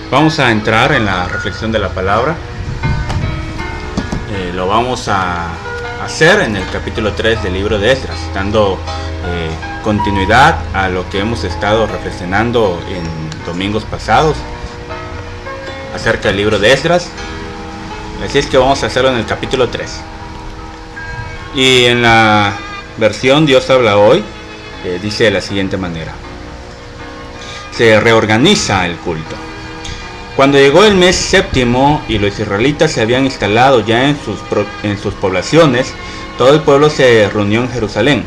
Vamos a entrar en la reflexión de la palabra. Lo vamos a hacer en el capítulo 3 del libro de Esdras, dando continuidad a lo que hemos estado reflexionando en domingos pasados acerca del libro de Esdras. Así es que vamos a hacerlo en el capítulo 3. Y en la versión Dios habla hoy, dice de la siguiente manera: se reorganiza el culto. Cuando llegó el mes séptimo y los israelitas se habían instalado ya en sus poblaciones, todo el pueblo se reunió en Jerusalén.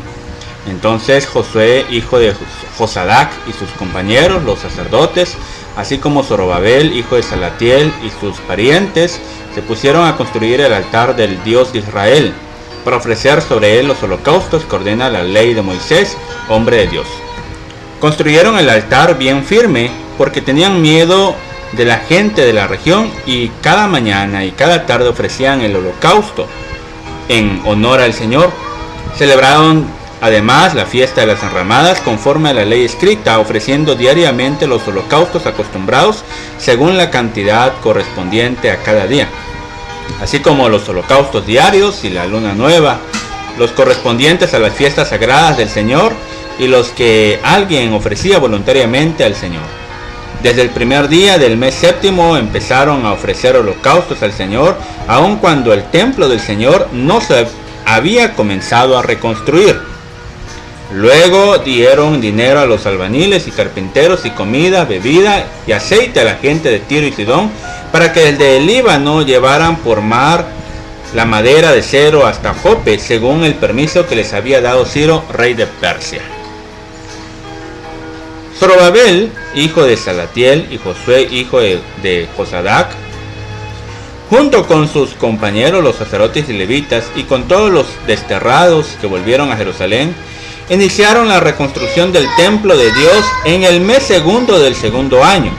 Entonces Josué, hijo de Josadac, y sus compañeros, los sacerdotes, así como Zorobabel, hijo de Salatiel, y sus parientes, se pusieron a construir el altar del Dios de Israel, para ofrecer sobre él los holocaustos que ordena la ley de Moisés, hombre de Dios. Construyeron el altar bien firme, porque tenían miedo de la gente de la región, y cada mañana y cada tarde ofrecían el holocausto en honor al Señor. Celebraron además la fiesta de las enramadas conforme a la ley escrita, ofreciendo diariamente los holocaustos acostumbrados según la cantidad correspondiente a cada día, así como los holocaustos diarios y la luna nueva, los correspondientes a las fiestas sagradas del Señor y los que alguien ofrecía voluntariamente al Señor. Desde el primer día del mes séptimo empezaron a ofrecer holocaustos al Señor, aun cuando el templo del Señor no se había comenzado a reconstruir. Luego dieron dinero a los albañiles y carpinteros, y comida, bebida y aceite a la gente de Tiro y Sidón, para que desde el Líbano llevaran por mar la madera de cedro hasta Jope, según el permiso que les había dado Ciro, rey de Persia. Zorobabel, hijo de Salatiel, y Josué, hijo de Josadac, junto con sus compañeros los sacerdotes y levitas, y con todos los desterrados que volvieron a Jerusalén, iniciaron la reconstrucción del templo de Dios en el mes segundo del segundo año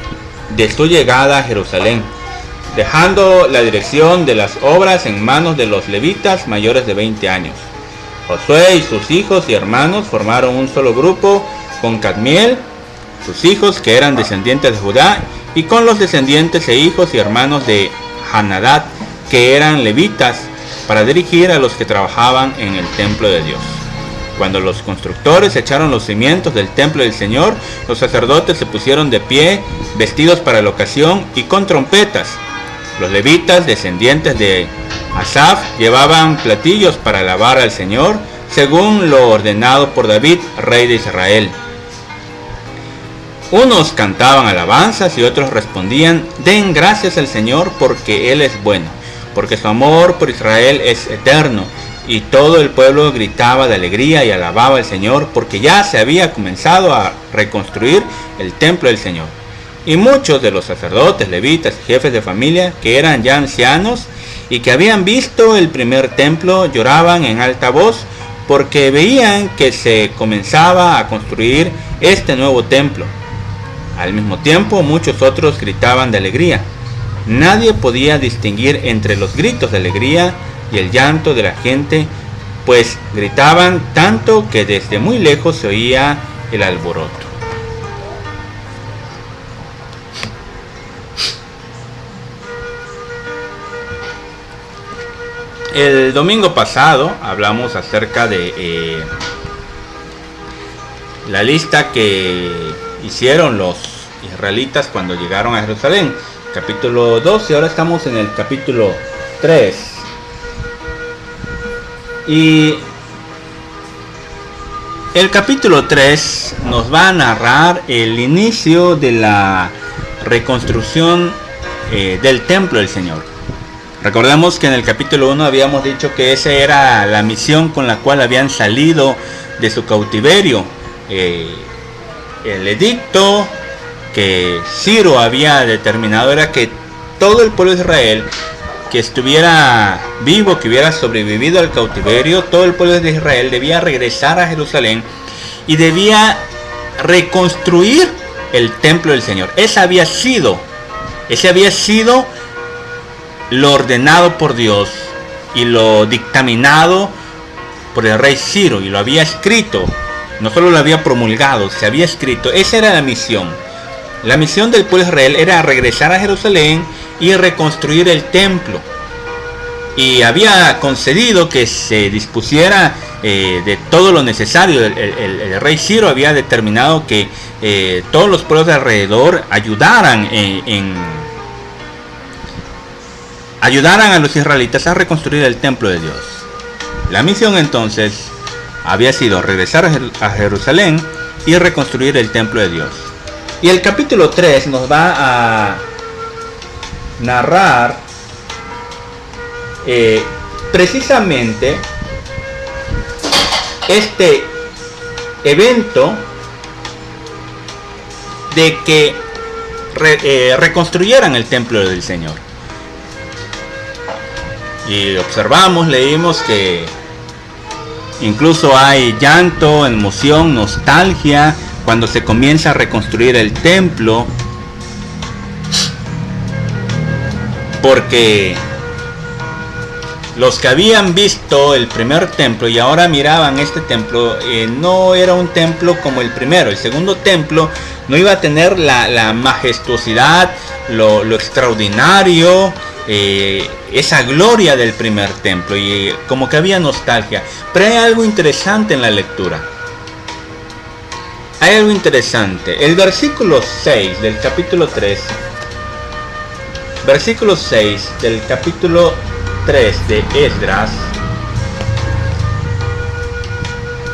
de su llegada a Jerusalén, dejando la dirección de las obras en manos de los levitas mayores de 20 años. Josué y sus hijos y hermanos formaron un solo grupo con Cadmiel, sus hijos que eran descendientes de Judá, y con los descendientes e hijos y hermanos de Hanadad, que eran levitas, para dirigir a los que trabajaban en el templo de Dios. Cuando los constructores echaron los cimientos del templo del Señor, los sacerdotes se pusieron de pie, vestidos para la ocasión y con trompetas. Los levitas, descendientes de Asaf, llevaban platillos para alabar al Señor, según lo ordenado por David, rey de Israel. Unos cantaban alabanzas y otros respondían: den gracias al Señor, porque Él es bueno, porque su amor por Israel es eterno. Y todo el pueblo gritaba de alegría y alababa al Señor, porque ya se había comenzado a reconstruir el templo del Señor. Y muchos de los sacerdotes, levitas y jefes de familia, que eran ya ancianos y que habían visto el primer templo, lloraban en alta voz, porque veían que se comenzaba a construir este nuevo templo. Al mismo tiempo, muchos otros gritaban de alegría. Nadie podía distinguir entre los gritos de alegría y el llanto de la gente, pues gritaban tanto que desde muy lejos se oía el alboroto. El domingo pasado hablamos acerca de la lista que hicieron los israelitas cuando llegaron a Jerusalén, capítulo 2, y ahora estamos en el capítulo 3. Y el capítulo 3 nos va a narrar el inicio de la reconstrucción del templo del Señor. Recordemos que en el capítulo 1 habíamos dicho que esa era la misión con la cual habían salido de su cautiverio. El edicto que Ciro había determinado era que todo el pueblo de Israel que estuviera vivo, que hubiera sobrevivido al cautiverio, todo el pueblo de Israel debía regresar a Jerusalén y debía reconstruir el templo del Señor. Ese había sido lo ordenado por Dios y lo dictaminado por el rey Ciro, y lo había escrito. No solo lo había promulgado, se había escrito. Esa era la misión. La misión del pueblo de Israel era regresar a Jerusalén y reconstruir el templo. Y había concedido que se dispusiera de todo lo necesario. El rey Ciro había determinado que todos los pueblos de alrededor ayudaran a los israelitas a reconstruir el templo de Dios. La misión entonces había sido regresar a Jerusalén y reconstruir el templo de Dios. Y el capítulo 3 nos va a narrar precisamente este evento de que reconstruyeran el templo del Señor. Y observamos, leímos que incluso hay llanto, emoción, nostalgia cuando se comienza a reconstruir el templo, porque los que habían visto el primer templo y ahora miraban este templo, no era un templo como el primero. El segundo templo no iba a tener la majestuosidad, lo extraordinario, esa gloria del primer templo, y como que había nostalgia. Pero hay algo interesante en la lectura. Hay algo interesante. El versículo 6 del capítulo 3. Versículo 6 del capítulo 3 de Esdras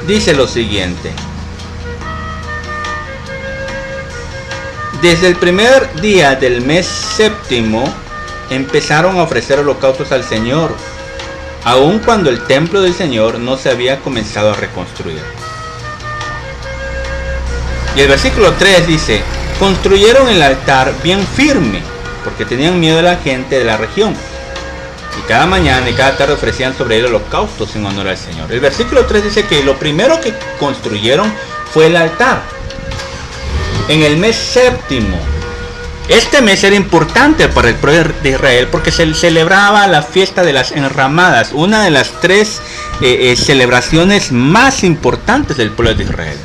dice lo siguiente: desde el primer día del mes séptimo empezaron a ofrecer holocaustos al Señor, aun cuando el templo del Señor no se había comenzado a reconstruir. Y el versículo 3 dice: construyeron el altar bien firme, porque tenían miedo de la gente de la región, y cada mañana y cada tarde ofrecían sobre él holocaustos en honor al Señor. El versículo 3 dice que lo primero que construyeron fue el altar en el mes séptimo. Este mes era importante para el pueblo de Israel porque se celebraba la fiesta de las enramadas, una de las tres celebraciones más importantes del pueblo de Israel.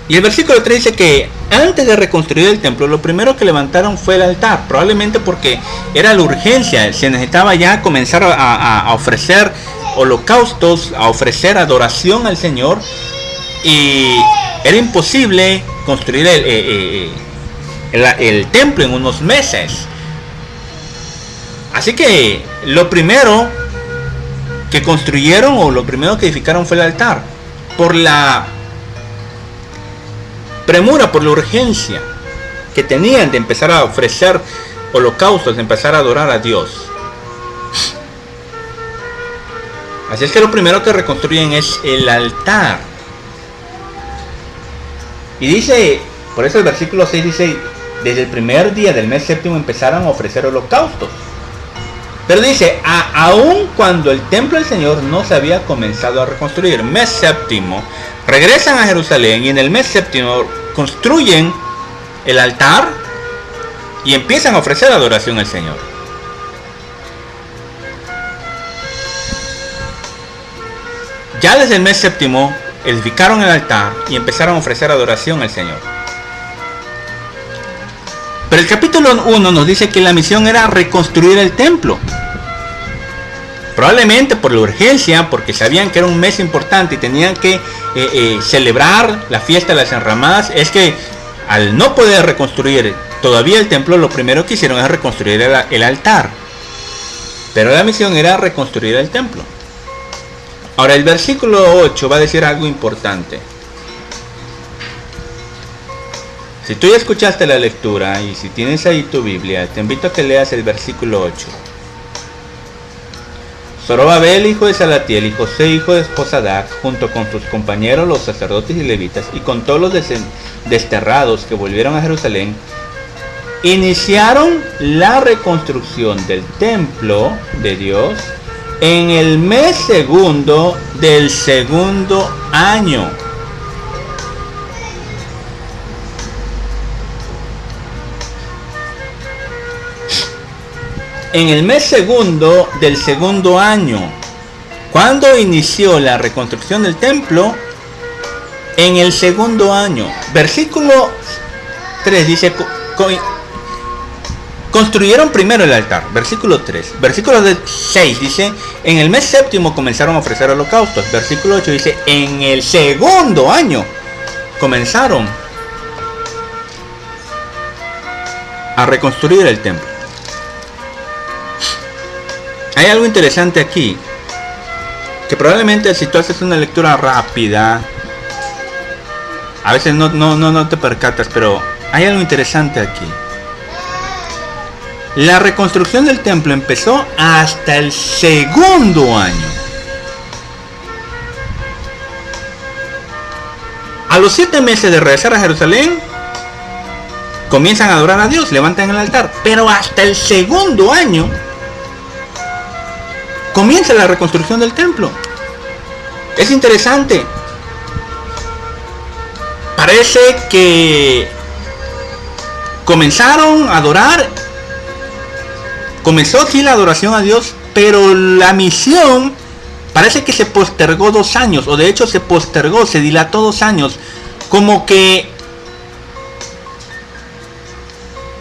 Y el versículo 3 dice que antes de reconstruir el templo, lo primero que levantaron fue el altar, probablemente porque era la urgencia, se necesitaba ya comenzar a ofrecer holocaustos, a ofrecer adoración al Señor, y era imposible construir el templo en unos meses. Así que lo primero que construyeron, o lo primero que edificaron, fue el altar, por la premura, por la urgencia que tenían de empezar a ofrecer holocaustos, de empezar a adorar a Dios. Así es que lo primero que reconstruyen es el altar. Y dice, por eso el versículo 6 dice: desde el primer día del mes séptimo empezaron a ofrecer holocaustos. Pero dice, aun cuando el templo del Señor no se había comenzado a reconstruir. Mes séptimo, regresan a Jerusalén y en el mes séptimo construyen el altar y empiezan a ofrecer adoración al Señor. Ya desde el mes séptimo edificaron el altar y empezaron a ofrecer adoración al Señor. Pero el capítulo 1 nos dice que la misión era reconstruir el templo. Probablemente por la urgencia, porque sabían que era un mes importante y tenían que celebrar la fiesta de las enramadas, es que al no poder reconstruir todavía el templo, lo primero que hicieron es reconstruir el altar. Pero la misión era reconstruir el templo. Ahora el versículo 8 va a decir algo importante. Si tú ya escuchaste la lectura y si tienes ahí tu Biblia, te invito a que leas el versículo 8. Zorobabel, hijo de Salatiel, y José, hijo de Josadac, junto con sus compañeros los sacerdotes y levitas, y con todos los desterrados que volvieron a Jerusalén, iniciaron la reconstrucción del templo de Dios en el mes segundo del segundo año. En el mes segundo del segundo año. ¿Cuándo inició la reconstrucción del templo? En el segundo año. Versículo 3 dice, construyeron primero el altar. Versículo 3. Versículo 6 dice, en el mes séptimo comenzaron a ofrecer holocaustos. Versículo 8 dice, en el segundo año comenzaron a reconstruir el templo. Hay algo interesante aquí, que probablemente si tú haces una lectura rápida, a veces no te percatas, pero hay algo interesante aquí. La reconstrucción del templo empezó hasta el segundo año. A los 7 meses de regresar a Jerusalén, comienzan a adorar a Dios, levantan el altar. Pero hasta el segundo año comienza la reconstrucción del templo. Es interesante. Parece que comenzaron a adorar. Comenzó aquí la adoración a Dios, pero la misión parece que se postergó 2 años, o de hecho se postergó, se dilató 2 años, como que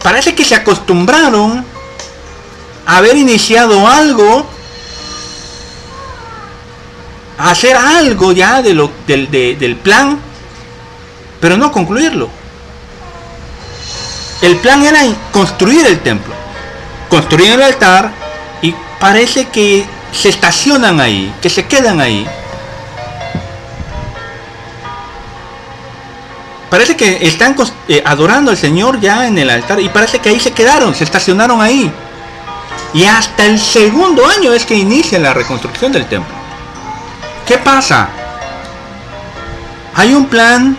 parece que se acostumbraron a haber iniciado algo, a hacer algo ya del plan, pero no concluirlo. El plan era construir el templo, construir el altar, y parece que se estacionan ahí, que se quedan ahí. Parece que están adorando al Señor ya en el altar, y parece que ahí se quedaron, se estacionaron ahí. Y hasta el segundo año es que inicia la reconstrucción del templo. ¿Qué pasa? Hay un plan,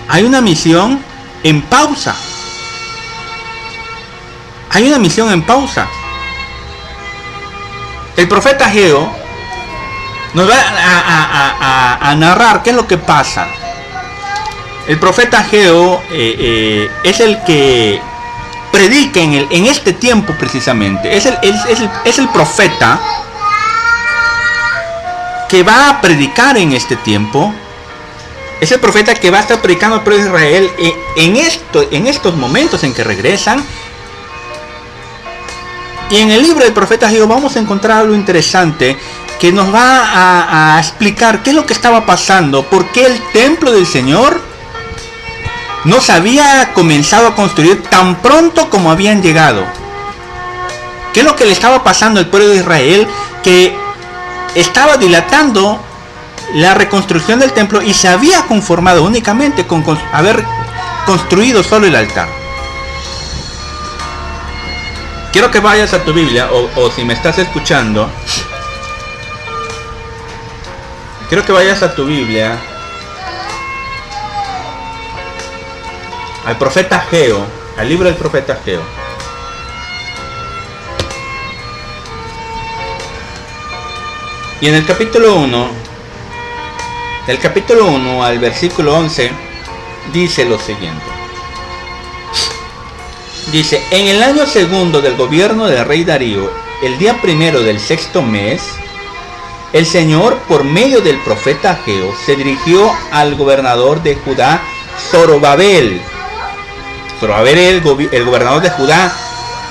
hay una misión en pausa. Hay una misión en pausa. El profeta Ageo nos va a narrar qué es lo que pasa. El profeta Ageo es el que predica en este tiempo precisamente. Es el profeta que va a predicar en este tiempo. Es el profeta que va a estar predicando al pueblo de Israel en estos momentos en que regresan. Y en el libro del profeta Ageo vamos a encontrar algo interesante que nos va a explicar qué es lo que estaba pasando, por qué el templo del Señor no se había comenzado a construir tan pronto como habían llegado. ¿Qué es lo que le estaba pasando al pueblo de Israel, que estaba dilatando la reconstrucción del templo y se había conformado únicamente con haber construido solo el altar? Quiero que vayas a tu Biblia, o si me estás escuchando, quiero que vayas a tu Biblia, al profeta Ageo, al libro del profeta Ageo. Y en el capítulo 1, del capítulo 1 al versículo 11, dice lo siguiente. Dice, en el año segundo del gobierno del rey Darío, el día primero del 6º mes, el Señor, por medio del profeta Ageo, se dirigió al gobernador de Judá, Zorobabel. Zorobabel, el gobernador de Judá,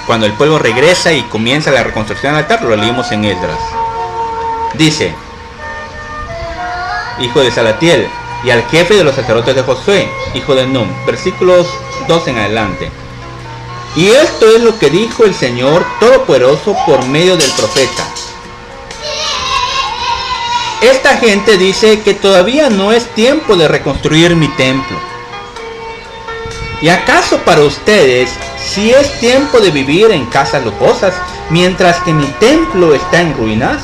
cuando el pueblo regresa y comienza la reconstrucción del altar, lo leímos en Esdras. Dice, hijo de Salatiel, y al jefe de los sacerdotes de Josué, hijo de Num. Versículos 2 en adelante. Y esto es lo que dijo el Señor Todopoderoso por medio del profeta. Esta gente dice que todavía no es tiempo de reconstruir mi templo. ¿Y acaso para ustedes sí es tiempo de vivir en casas lujosas mientras que mi templo está en ruinas?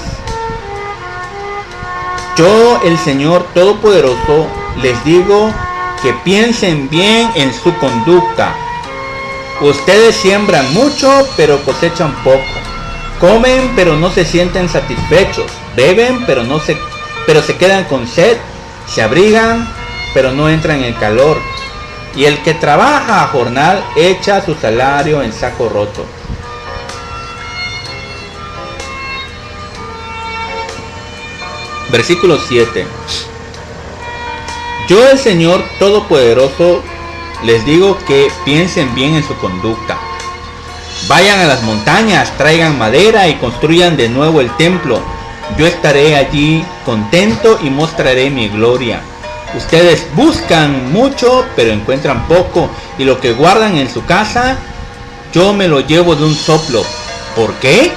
Yo, el Señor Todopoderoso, les digo que piensen bien en su conducta. Ustedes siembran mucho, pero cosechan poco. Comen, pero no se sienten satisfechos. Beben, pero se quedan con sed. Se abrigan, pero no entran en el calor. Y el que trabaja a jornal echa su salario en saco roto. Versículo 7. Yo, el Señor Todopoderoso, les digo que piensen bien en su conducta. Vayan a las montañas, traigan madera y construyan de nuevo el templo. Yo estaré allí contento y mostraré mi gloria. Ustedes buscan mucho, pero encuentran poco, y lo que guardan en su casa, yo me lo llevo de un soplo. ¿Por qué?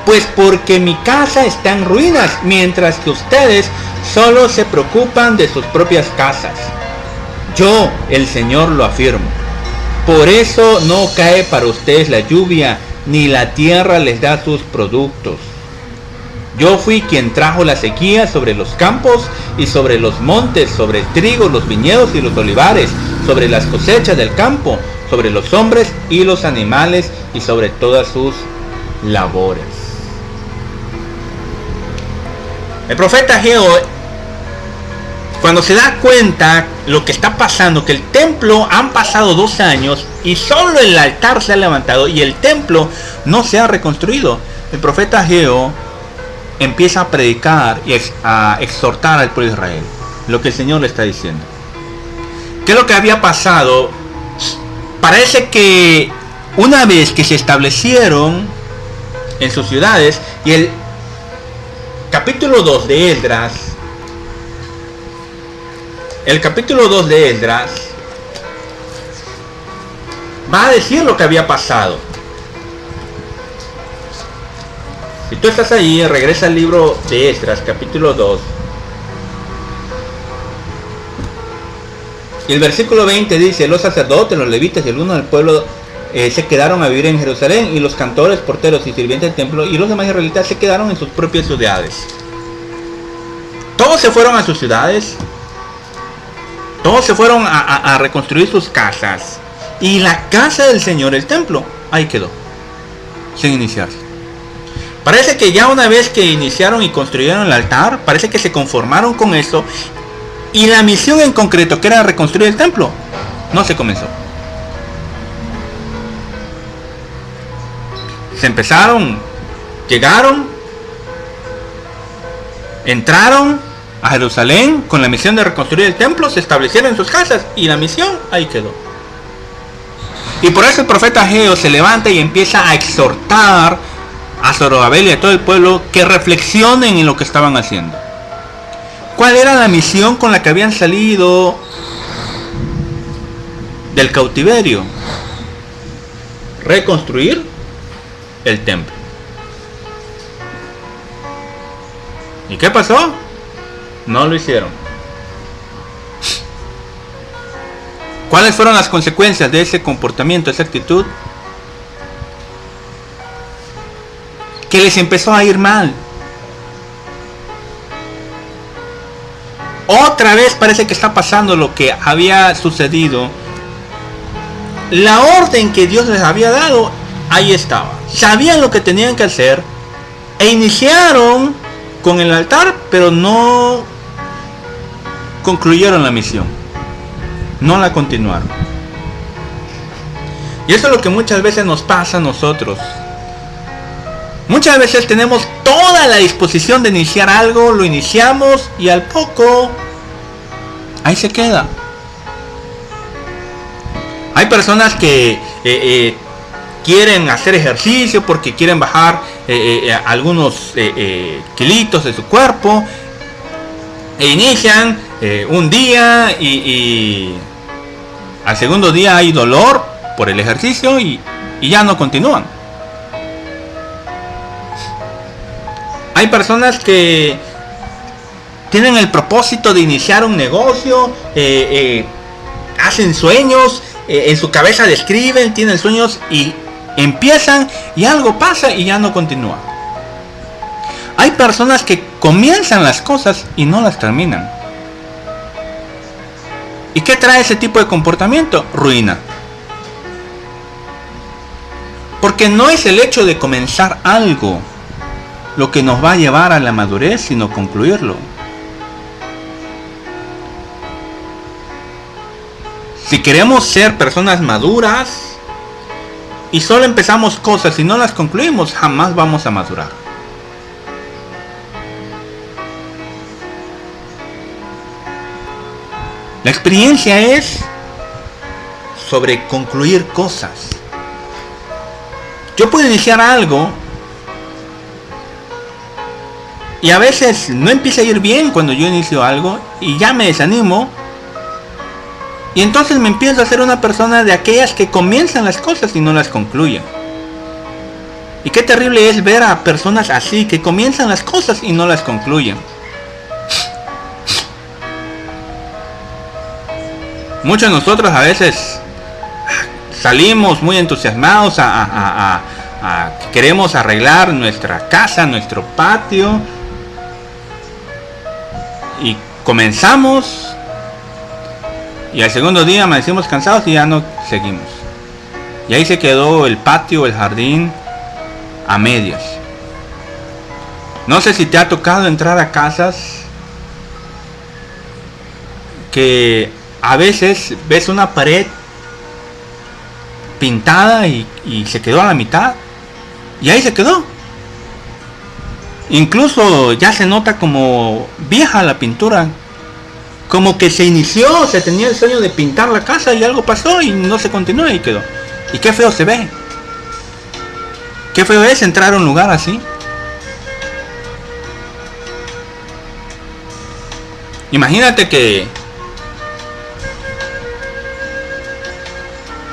Pues porque mi casa está en ruinas, mientras que ustedes solo se preocupan de sus propias casas. Yo, el Señor, lo afirmo. Por eso no cae para ustedes la lluvia, ni la tierra les da sus productos. Yo fui quien trajo la sequía sobre los campos y sobre los montes, sobre el trigo, los viñedos y los olivares, sobre las cosechas del campo, sobre los hombres y los animales y sobre todas sus labores. El profeta Ageo, cuando se da cuenta lo que está pasando, que el templo han pasado 2 años y solo el altar se ha levantado y el templo no se ha reconstruido, el profeta Ageo empieza a predicar y a exhortar al pueblo de Israel lo que el Señor le está diciendo. ¿Qué es lo que había pasado? Parece que una vez que se establecieron en sus ciudades, y el capítulo 2 de Esdras, va a decir lo que había pasado. Si tú estás ahí, regresa al libro de Esdras, capítulo 2. Y el versículo 20 dice: los sacerdotes, los levitas y algunos del pueblo se quedaron a vivir en Jerusalén, y los cantores, porteros y sirvientes del templo y los demás israelitas se quedaron en sus propias ciudades. Todos se fueron a sus ciudades. Todos se fueron a reconstruir sus casas. Y la casa del Señor, el templo, ahí quedó, sin iniciarse. Parece que ya una vez que iniciaron y construyeron el altar, parece que se conformaron con eso. Y la misión en concreto, que era reconstruir el templo, no se comenzó. Se empezaron, llegaron, entraron a Jerusalén con la misión de reconstruir el templo, se establecieron en sus casas y la misión ahí quedó. Y por eso el profeta Ageo se levanta y empieza a exhortar a Zorobabel y a todo el pueblo que reflexionen en lo que estaban haciendo. ¿Cuál era la misión con la que habían salido del cautiverio? Reconstruir el templo. ¿Y qué pasó? No lo hicieron. ¿Cuáles fueron las consecuencias de ese comportamiento, esa actitud? Que les empezó a ir mal. Otra vez parece que está pasando lo que había sucedido. La orden que Dios les había dado, ahí estaba. Sabían lo que tenían que hacer e iniciaron con el altar, pero no concluyeron la misión. No la continuaron. Y eso es lo que muchas veces nos pasa a nosotros. Muchas veces tenemos toda la disposición de iniciar algo, lo iniciamos y al poco ahí se queda. Hay personas que quieren hacer ejercicio porque quieren bajar algunos kilitos de su cuerpo e inician un día y al segundo día hay dolor por el ejercicio y ya no continúan. Hay personas que tienen el propósito de iniciar un negocio, hacen sueños, en su cabeza describen, tienen sueños y empiezan y algo pasa y ya no continúa. Hay personas que comienzan las cosas y no las terminan. ¿Y qué trae ese tipo de comportamiento? Ruina. Porque no es el hecho de comenzar algo lo que nos va a llevar a la madurez, sino concluirlo. Si queremos ser personas maduras y solo empezamos cosas y no las concluimos, jamás vamos a madurar. La experiencia es sobre concluir cosas. Yo puedo iniciar algo y a veces no empieza a ir bien cuando yo inicio algo y ya me desanimo. Y entonces me empiezo a ser una persona de aquellas que comienzan las cosas y no las concluyen. Y qué terrible es ver a personas así, que comienzan las cosas y no las concluyen. Muchos de nosotros a veces salimos muy entusiasmados queremos arreglar nuestra casa, nuestro patio. Y comenzamos y al segundo día amanecimos cansados y ya no seguimos. Y ahí se quedó el patio, el jardín a medias. No sé si te ha tocado entrar a casas que a veces ves una pared pintada y se quedó a la mitad y ahí se quedó. Incluso ya se nota como vieja la pintura, como que se inició, se tenía el sueño de pintar la casa y algo pasó y no se continuó y quedó. Y qué feo se ve. Qué feo es entrar a un lugar así. Imagínate que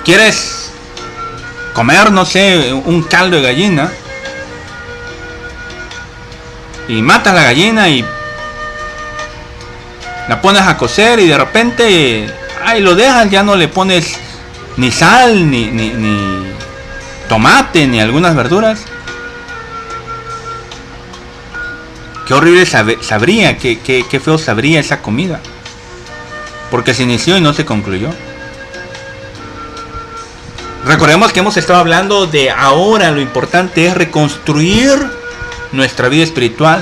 quieres comer, no sé, un caldo de gallina y matas la gallina y la pones a cocer y de repente ahí lo dejas, ya no le pones ni sal, ni tomate, ni algunas verduras. Qué horrible sabría, qué feo sabría esa comida, porque se inició y no se concluyó. Recordemos que hemos estado hablando de ahora lo importante es reconstruir nuestra vida espiritual.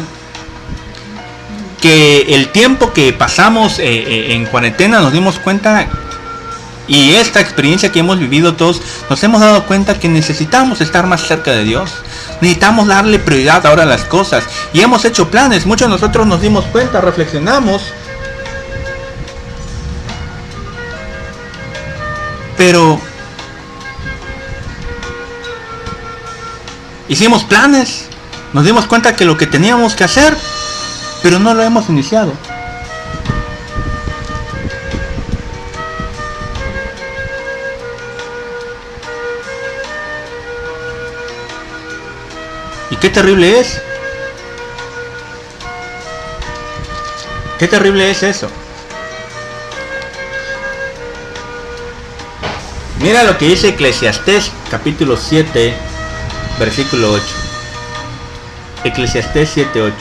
Que el tiempo que pasamos en cuarentena nos dimos cuenta, y esta experiencia que hemos vivido todos, nos hemos dado cuenta que necesitamos estar más cerca de Dios. Necesitamos darle prioridad ahora a las cosas. Y hemos hecho planes. Muchos de nosotros nos dimos cuenta, reflexionamos. Pero hicimos planes. Nos dimos cuenta que lo que teníamos que hacer, pero no lo hemos iniciado. Y qué terrible es. Qué terrible es eso. Mira lo que dice Eclesiastés capítulo 7, versículo 8. Eclesiastés 7:8.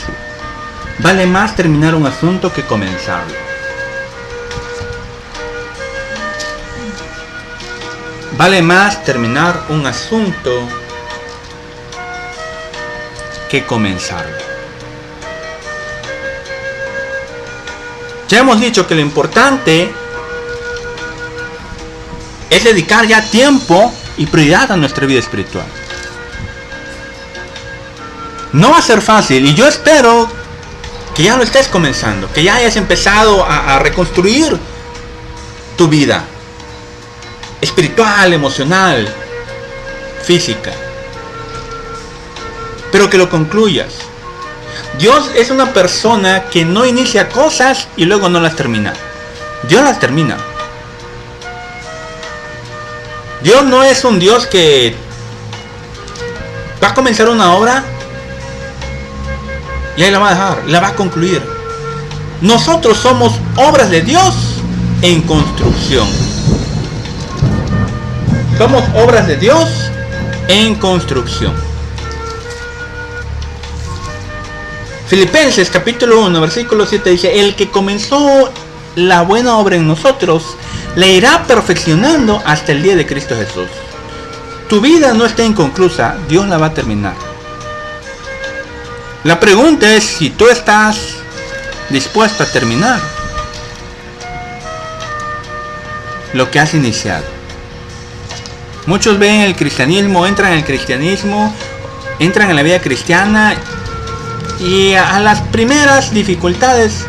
Vale más terminar un asunto que comenzarlo. Vale más terminar un asunto que comenzarlo. Ya hemos dicho que lo importante es dedicar ya tiempo y prioridad a nuestra vida espiritual. No va a ser fácil y yo espero que ya lo estés comenzando, que ya hayas empezado a reconstruir tu vida espiritual, emocional, física, pero que lo concluyas. Dios es una persona que no inicia cosas y luego no las termina. Dios las termina. Dios no es un Dios que va a comenzar una obra y ahí la va a dejar, la va a concluir. Nosotros somos obras de Dios en construcción. Somos obras de Dios en construcción. Filipenses capítulo 1 versículo 7 dice: el que comenzó la buena obra en nosotros la irá perfeccionando hasta el día de Cristo Jesús. Tu vida no está inconclusa, Dios la va a terminar. La pregunta es si tú estás dispuesto a terminar lo que has iniciado. Muchos ven el cristianismo, entran en el cristianismo, entran en la vida cristiana y a las primeras dificultades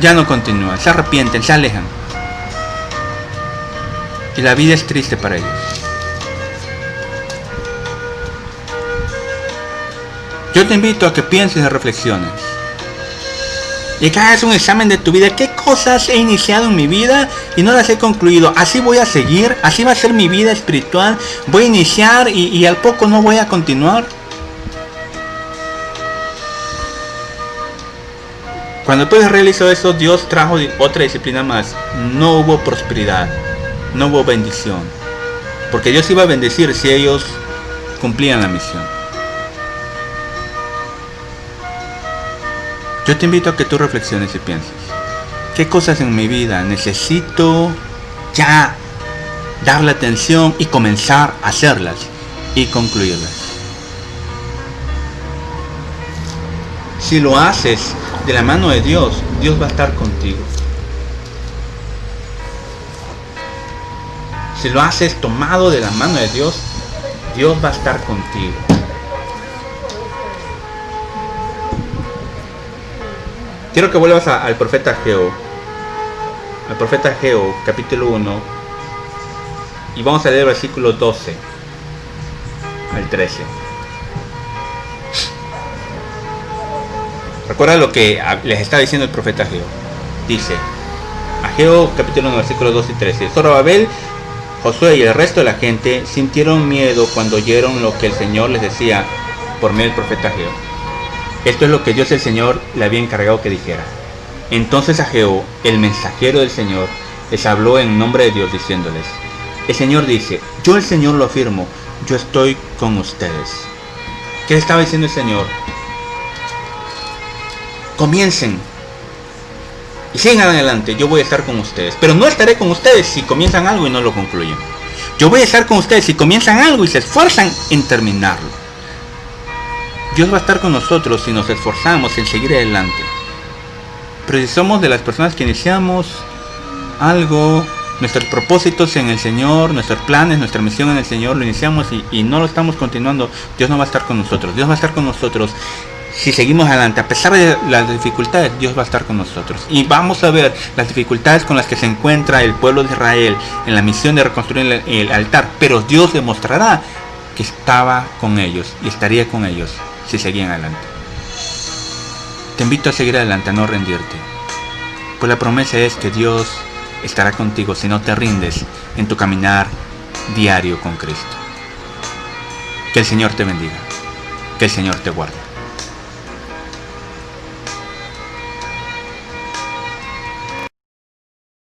ya no continúan, se arrepienten, se alejan. Y la vida es triste para ellos. Yo te invito a que pienses y reflexiones. Y que hagas un examen de tu vida. ¿Qué cosas he iniciado en mi vida y no las he concluido? Así voy a seguir, así va a ser mi vida espiritual. Voy a iniciar y al poco no voy a continuar. Cuando el pueblo realizó eso, Dios trajo otra disciplina más. No hubo prosperidad, no hubo bendición. Porque Dios iba a bendecir si ellos cumplían la misión. Yo te invito a que tú reflexiones y pienses, ¿qué cosas en mi vida necesito ya darle atención y comenzar a hacerlas y concluirlas? Si lo haces de la mano de Dios, Dios va a estar contigo. Si lo haces tomado de la mano de Dios, Dios va a estar contigo. Quiero que vuelvas al profeta Ageo. Al profeta Ageo, capítulo 1. Y vamos a leer versículos 12 al 13. Recuerda lo que les está diciendo el profeta Ageo. Dice, Ageo capítulo 1, versículos 12 y 13. Zorobabel, Josué y el resto de la gente sintieron miedo cuando oyeron lo que el Señor les decía por medio del profeta Ageo. Esto es lo que Dios el Señor le había encargado que dijera. Entonces Ageo, el mensajero del Señor, les habló en nombre de Dios diciéndoles, el Señor dice, yo el Señor lo afirmo, yo estoy con ustedes. ¿Qué estaba diciendo el Señor? Comiencen y sigan adelante, yo voy a estar con ustedes. Pero no estaré con ustedes si comienzan algo y no lo concluyen. Yo voy a estar con ustedes si comienzan algo y se esfuerzan en terminarlo. Dios va a estar con nosotros si nos esforzamos en seguir adelante. Pero si somos de las personas que iniciamos algo, nuestros propósitos en el Señor, nuestros planes, nuestra misión en el Señor, lo iniciamos y no lo estamos continuando, Dios no va a estar con nosotros. Dios va a estar con nosotros si seguimos adelante. A pesar de las dificultades, Dios va a estar con nosotros. Y vamos a ver las dificultades con las que se encuentra el pueblo de Israel en la misión de reconstruir el altar. Pero Dios demostrará que estaba con ellos y estaría con ellos si seguían adelante. Te invito a seguir adelante, a no rendirte. Pues la promesa es que Dios estará contigo si no te rindes en tu caminar diario con Cristo. Que el Señor te bendiga. Que el Señor te guarde.